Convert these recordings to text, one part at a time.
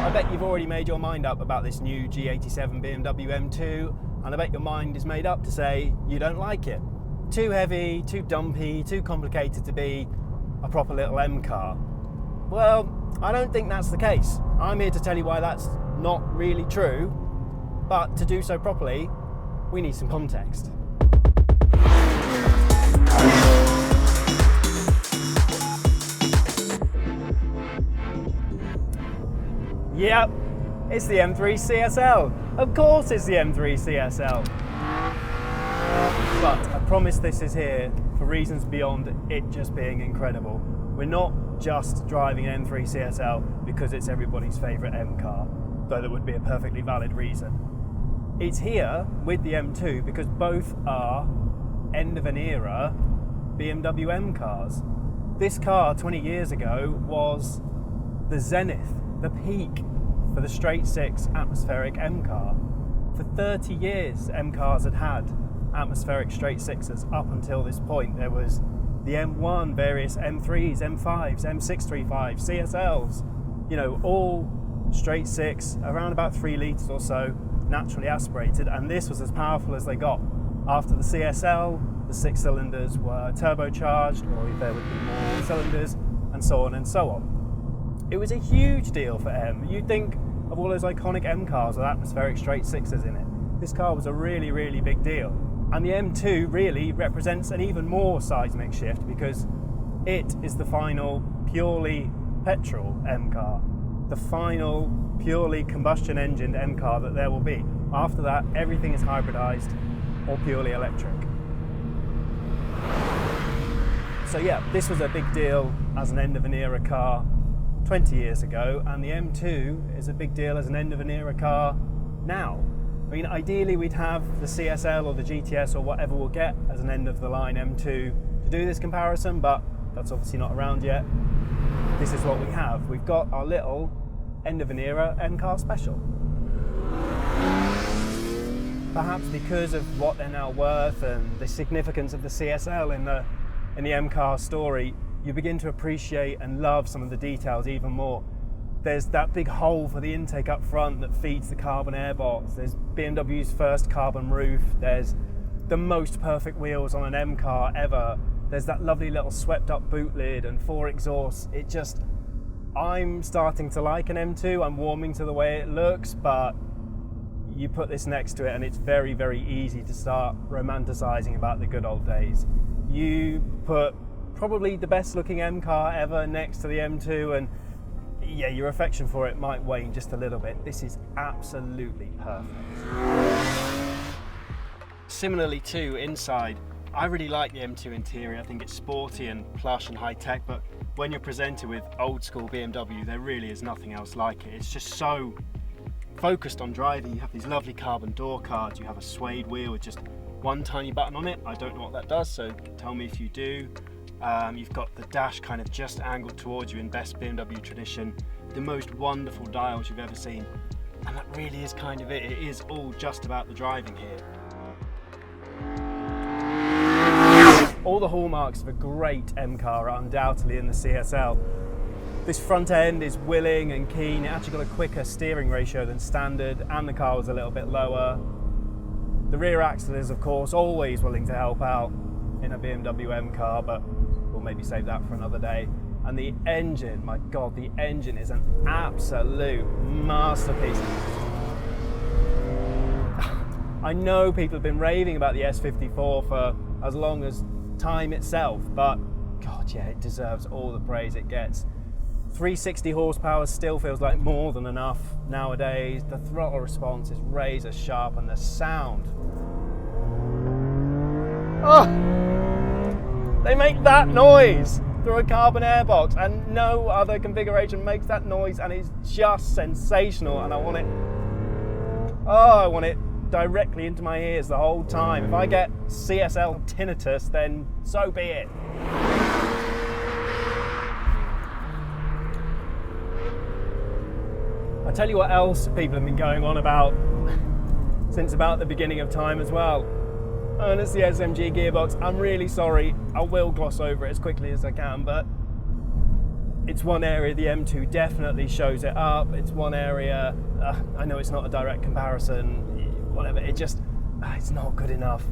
I bet you've already made your mind up about this new G87 BMW M2, and I bet your mind is made up to say you don't like it. Too heavy, too dumpy, too complicated to be a proper little M car. Well, I don't think that's the case. I'm here to tell you why that's not really true, but to do so properly, we need some context. Yep, it's the M3 CSL. Of course it's the M3 CSL. But I promise this is here for reasons beyond it just being incredible. We're not just driving an M3 CSL because it's everybody's favourite M car, though that would be a perfectly valid reason. It's here with the M2 because both are end of an era BMW M cars. This car 20 years ago was the zenith, the peak for the straight six atmospheric M car. For 30 years M cars had atmospheric straight sixes up until this point. There was the M1, various M3s, M5s, M635s, CSLs, you know, all straight six, around about 3 litres or so, naturally aspirated, and this was as powerful as they got. After the CSL, the 6 cylinders were turbocharged, or there would be more cylinders, and so on and so on. It was a huge deal for M. You'd think of all those iconic M cars with atmospheric straight sixes in it. This car was a really, really big deal. And the M2 really represents an even more seismic shift because it is the final purely petrol M car, the final purely combustion engined M car that there will be. After that, everything is hybridized or purely electric. So yeah, this was a big deal as an end of an era car 20 years ago, and the M2 is a big deal as an end of an era car now. I mean, ideally we'd have the CSL or the GTS or whatever we'll get as an end of the line M2 to do this comparison, but that's obviously not around yet. This is what we have. We've got our little end of an era M car special. Perhaps because of what they're now worth and the significance of the CSL in the M car story, you begin to appreciate and love some of the details even more. There's that big hole for the intake up front that feeds the carbon airbox. There's BMW's first carbon roof. There's the most perfect wheels on an M car ever. There's that lovely little swept up boot lid and 4 exhausts. I'm starting to like an M2. I'm warming to the way it looks, but you put this next to it and it's very, very easy to start romanticizing about the good old days. You put probably the best looking M car ever next to the M2 and yeah, your affection for it might wane just a little bit. This is absolutely perfect. Similarly too, inside, I really like the M2 interior. I think it's sporty and plush and high tech, but when you're presented with old school BMW, there really is nothing else like it. It's just so focused on driving. You have these lovely carbon door cards, you have a suede wheel with just one tiny button on it. I don't know what that does, so tell me if you do. You've got the dash kind of just angled towards you in best BMW tradition, the most wonderful dials you've ever seen, and that really is kind of it. It is all just about the driving here. All the hallmarks of a great M car are undoubtedly in the CSL. This front end is willing and keen. It actually got a quicker steering ratio than standard, and the car was a little bit lower. The rear axle is, of course, always willing to help out in a BMW M car, but we'll maybe save that for another day. And the engine, my God, the engine is an absolute masterpiece. I know people have been raving about the S54 for as long as time itself, but God, yeah, it deserves all the praise it gets. 360 horsepower still feels like more than enough nowadays. The throttle response is razor sharp, and the sound. Oh, they make that noise through a carbon airbox, and no other configuration makes that noise, and it's just sensational. And I want it directly into my ears the whole time. If I get CSL tinnitus, then so be it. I tell you what else people have been going on about since about the beginning of time as well. And it's the SMG gearbox. I'm really sorry, I will gloss over it as quickly as I can, but it's one area the M2 definitely shows it up. It's one area, I know it's not a direct comparison, whatever, it's not good enough.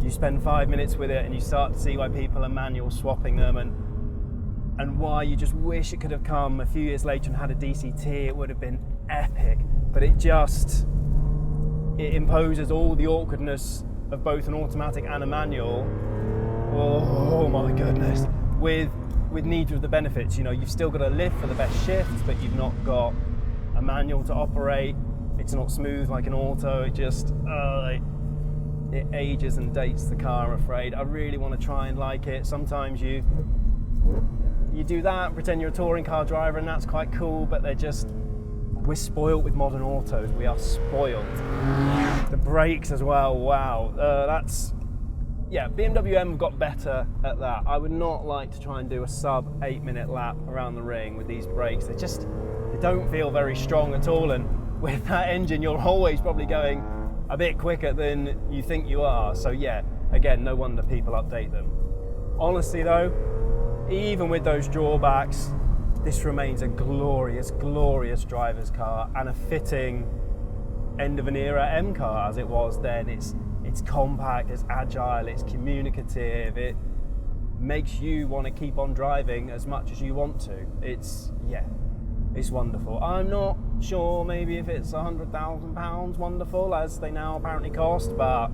You spend 5 minutes with it and you start to see why people are manual swapping them, and why you just wish it could have come a few years later and had a DCT. It would have been epic, but it imposes all the awkwardness of both an automatic and a manual. Oh my goodness. With neither of the benefits. You've still got a lift for the best shifts, but you've not got a manual to operate. It's not smooth like an auto. It ages and dates the car, I'm afraid. I really want to try and like it. Sometimes you do that, pretend you're a touring car driver, and that's quite cool, but we're spoiled with modern autos. We are spoiled. The brakes as well, wow. BMW M have got better at that. I would not like to try and do a sub 8 minute lap around the ring with these brakes. They don't feel very strong at all, and with that engine you're always probably going a bit quicker than you think you are. So yeah, again, no wonder people update them. Honestly though, even with those drawbacks, this remains a glorious, glorious driver's car, and a fitting end of an era M car as it was then. It's compact, it's agile, it's communicative, it makes you want to keep on driving as much as you want to. It's wonderful. I'm not sure maybe if it's £100,000 wonderful, as they now apparently cost, but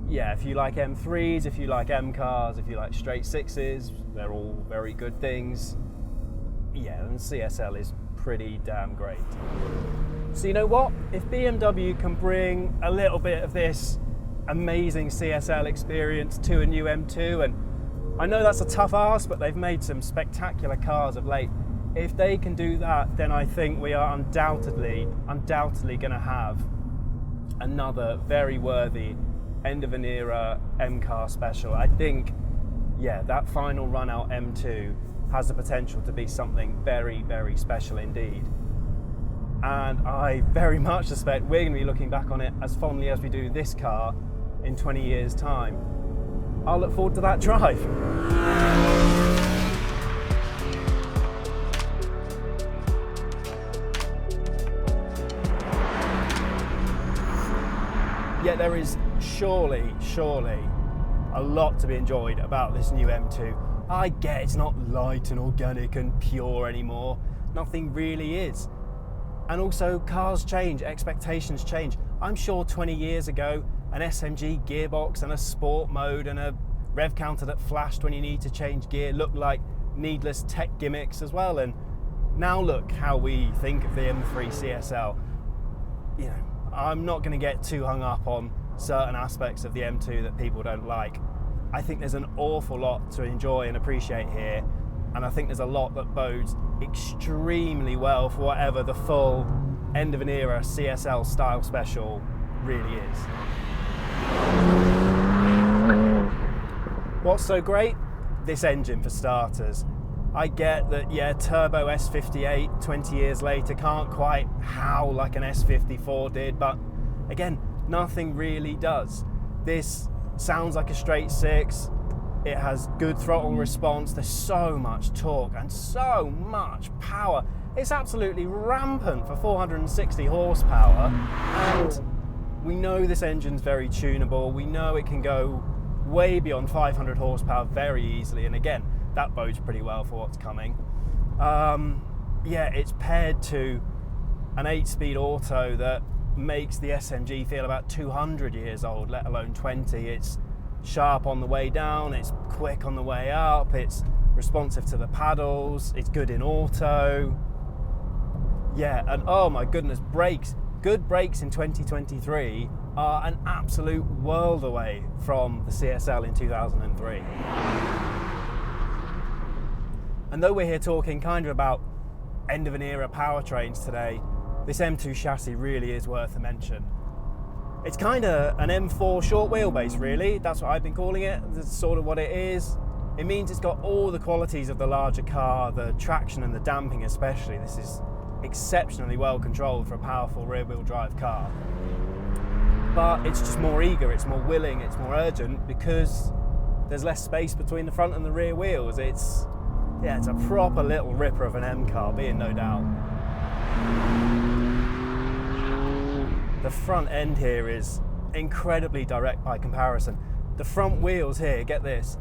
yeah, if you like M3s, if you like M cars, if you like straight sixes, they're all very good things. Yeah, and CSL is pretty damn great. So you know what? If BMW can bring a little bit of this amazing CSL experience to a new M2, and I know that's a tough ask, but they've made some spectacular cars of late. If they can do that, then I think we are undoubtedly going to have another very worthy end of an era M car special. I think, yeah, that final run out M2 has the potential to be something very, very special indeed. And I very much suspect we're going to be looking back on it as fondly as we do this car in 20 years' time. I'll look forward to that drive. Yet there is surely a lot to be enjoyed about this new M2. I get it's not light and organic and pure anymore. Nothing really is. And also, cars change, expectations change. I'm sure 20 years ago, an SMG gearbox and a sport mode and a rev counter that flashed when you need to change gear looked like needless tech gimmicks as well. And now look how we think of the M3 CSL. I'm not going to get too hung up on certain aspects of the M2 that people don't like. I think there's an awful lot to enjoy and appreciate here, and I think there's a lot that bodes extremely well for whatever the full end of an era CSL style special really is. What's so great? This engine, for starters. I get that, yeah, turbo S58 20 years later can't quite howl like an S54 did, but again, nothing really does. This sounds like a straight six. It has good throttle response. There's so much torque and so much power. It's absolutely rampant for 460 horsepower. And we know this engine's very tunable. We know it can go way beyond 500 horsepower very easily. And again, that bodes pretty well for what's coming. Yeah, it's paired to an 8-speed auto that makes the SMG feel about 200 years old, let alone 20. It's sharp on the way down, it's quick on the way up, it's responsive to the paddles, it's good in auto. Yeah, and oh my goodness, brakes. Good brakes in 2023 are an absolute world away from the CSL in 2003. And though we're here talking kind of about end of an era powertrains today, this M2 chassis really is worth a mention. It's kind of an M4 short wheelbase, really. That's what I've been calling it. That's sort of what it is. It means it's got all the qualities of the larger car, the traction and the damping especially. This is exceptionally well controlled for a powerful rear-wheel drive car. But it's just more eager, it's more willing, it's more urgent because there's less space between the front and the rear wheels. It's Yeah, it's a proper little ripper of an M car, being no doubt. The front end here is incredibly direct by comparison. The front wheels here, get this,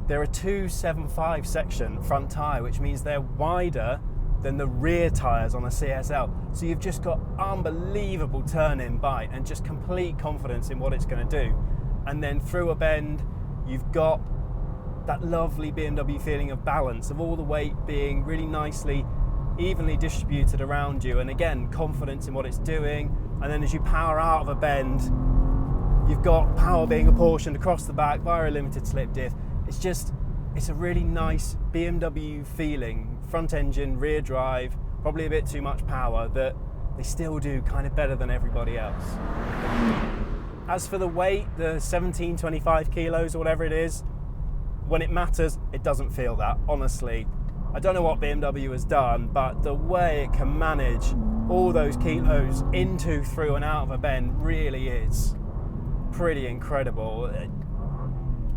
they're a 275 section front tyre, which means they're wider than the rear tyres on a CSL. So you've just got unbelievable turn-in bite and just complete confidence in what it's going to do. And then through a bend, you've got that lovely BMW feeling of balance, of all the weight being really nicely, evenly distributed around you. And again, confidence in what it's doing. And then as you power out of a bend, you've got power being apportioned across the back via a limited slip diff. It's a really nice BMW feeling, front engine, rear drive, probably a bit too much power, that they still do kind of better than everybody else. As for the weight, the 1725 kilos or whatever it is, when it matters, it doesn't feel that, honestly. I don't know what BMW has done, but the way it can manage all those kilos into, through and out of a bend really is pretty incredible.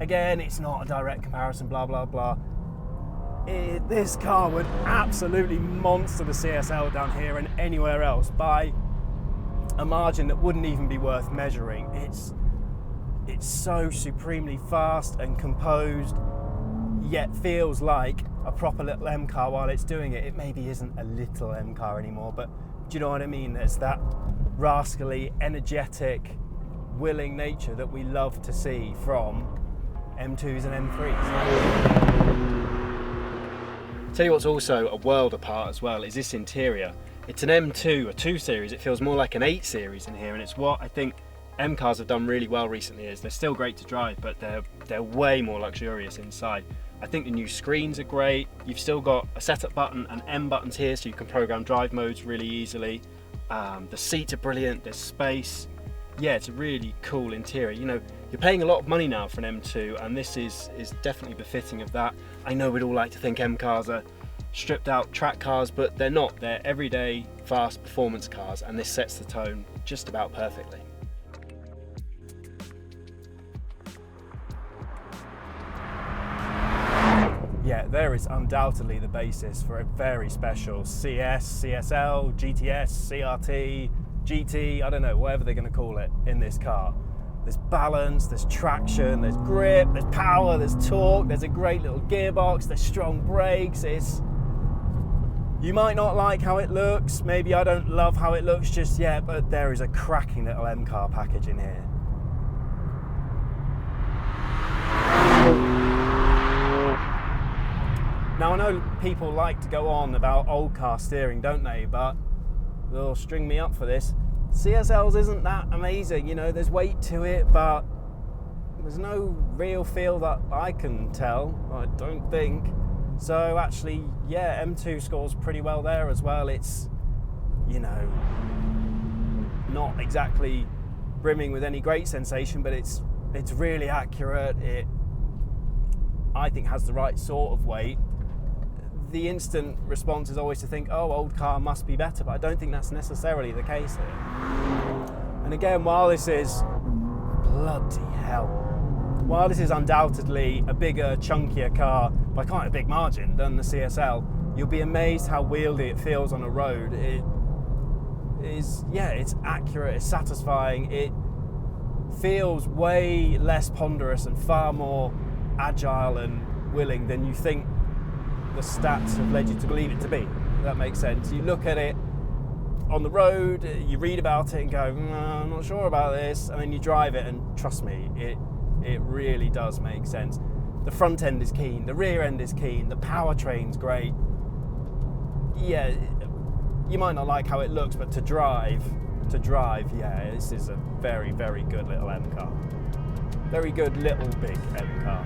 Again, it's not a direct comparison, blah, blah, blah. This car would absolutely monster the CSL down here and anywhere else by a margin that wouldn't even be worth measuring. It's so supremely fast and composed, yet feels like a proper little M car while it's doing it. It maybe isn't a little M car anymore, but do you know what I mean? There's that rascally, energetic, willing nature that we love to see from M2s and M3s. Tell you what's also a world apart as well is this interior. It's an M2, a 2 Series. It feels more like an 8 Series in here, and it's what I think M cars have done really well recently. Is they're still great to drive, but they're way more luxurious inside. I think the new screens are great. You've still got a setup button and M buttons here, so you can program drive modes really easily. The seats are brilliant. There's space. Yeah, it's a really cool interior. You know, you're paying a lot of money now for an M2, and this is definitely befitting of that. I know we'd all like to think M cars are stripped out track cars, but they're not. They're everyday fast performance cars, and this sets the tone just about perfectly. Yeah, there is undoubtedly the basis for a very special CS, CSL, GTS, CRT, GT, I don't know, whatever they're going to call it in this car. There's balance, there's traction, there's grip, there's power, there's torque, there's a great little gearbox, there's strong brakes. You might not like how it looks, maybe I don't love how it looks just yet, but there is a cracking little M car package in here. Now I know people like to go on about old car steering, don't they? But they'll string me up for this. CSLs isn't that amazing, you know, there's weight to it, but there's no real feel that I can tell, I don't think. So actually, yeah, M2 scores pretty well there as well. It's, you know, not exactly brimming with any great sensation, but it's really accurate. It, I think, has the right sort of weight. The instant response is always to think, oh, old car must be better, but I don't think that's necessarily the case here. And again, while this is, bloody hell, while this is undoubtedly a bigger, chunkier car by quite a big margin than the CSL, you'll be amazed how wieldy it feels on a road. It is, yeah, it's accurate, it's satisfying, it feels way less ponderous and far more agile and willing than you think the stats have led you to believe it to be, if that makes sense. You look at it on the road, you read about it and go, I'm not sure about this, and then you drive it and trust me, it really does make sense. The front end is keen, the rear end is keen, the powertrain's great. Yeah, you might not like how it looks, but to drive, yeah, this is a very, very good little M car. Very good little big M car.